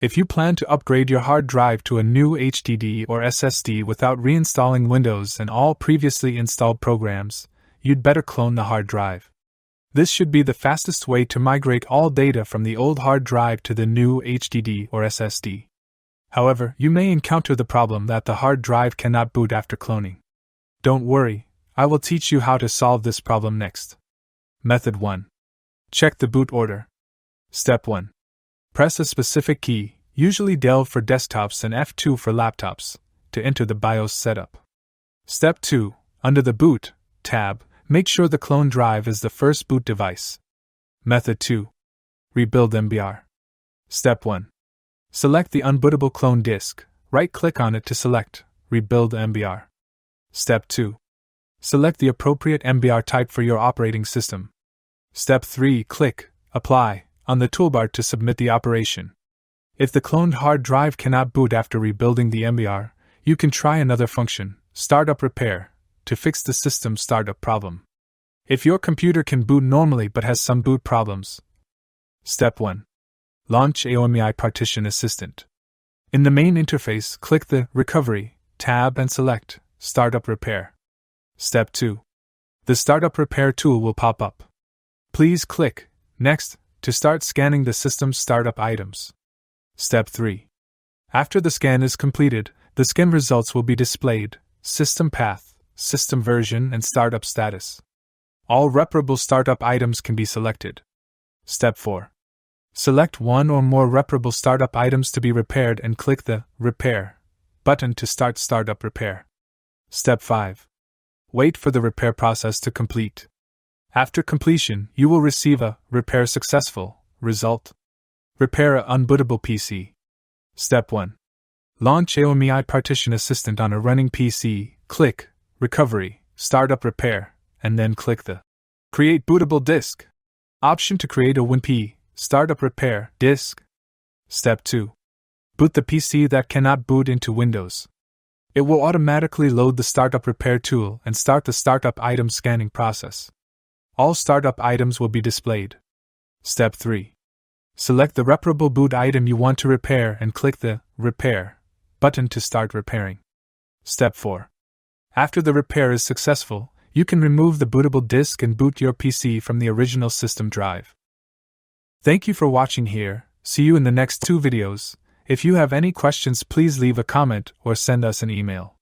If you plan to upgrade your hard drive to a new HDD or SSD without reinstalling Windows and all previously installed programs, you'd better clone the hard drive. This should be the fastest way to migrate all data from the old hard drive to the new HDD or SSD. However, you may encounter the problem that the hard drive cannot boot after cloning. Don't worry, I will teach you how to solve this problem next. Method 1. Check the boot order. Step 1. Press a specific key, usually Del for desktops and F2 for laptops, to enter the BIOS setup. Step 2. Under the Boot tab, make sure the clone drive is the first boot device. Method 2. Rebuild MBR. Step 1. Select the unbootable clone disk, right-click on it to select Rebuild MBR. Step 2. Select the appropriate MBR type for your operating system. Step 3. Click Apply on the toolbar to submit the operation. If the cloned hard drive cannot boot after rebuilding the MBR, you can try another function, Startup Repair, to fix the system startup problem. If your computer can boot normally but has some boot problems. Step 1. Launch AOMEI Partition Assistant. In the main interface, click the Recovery tab and select Startup Repair. Step 2. The Startup Repair tool will pop up. Please click Next to start scanning the system's startup items. Step 3. After the scan is completed, the scan results will be displayed: system path, system version, and startup status. All reparable startup items can be selected. Step 4. Select one or more reparable startup items to be repaired and click the Repair button to start startup repair. Step 5. Wait for the repair process to complete. After completion, you will receive a Repair Successful result. Repair a unbootable PC. Step 1. Launch AOMEI Partition Assistant on a running PC, click Recovery, Startup Repair, and then click the Create Bootable Disk option to create a WinP Startup Repair disk. Step 2. Boot the PC that cannot boot into Windows. It will automatically load the Startup Repair tool and start the startup item scanning process. All startup items will be displayed. Step 3. Select the reparable boot item you want to repair and click the Repair button to start repairing. Step 4. After the repair is successful, you can remove the bootable disk and boot your PC from the original system drive. Thank you for watching here. See you in the next 2 videos. If you have any questions, please leave a comment or send us an email.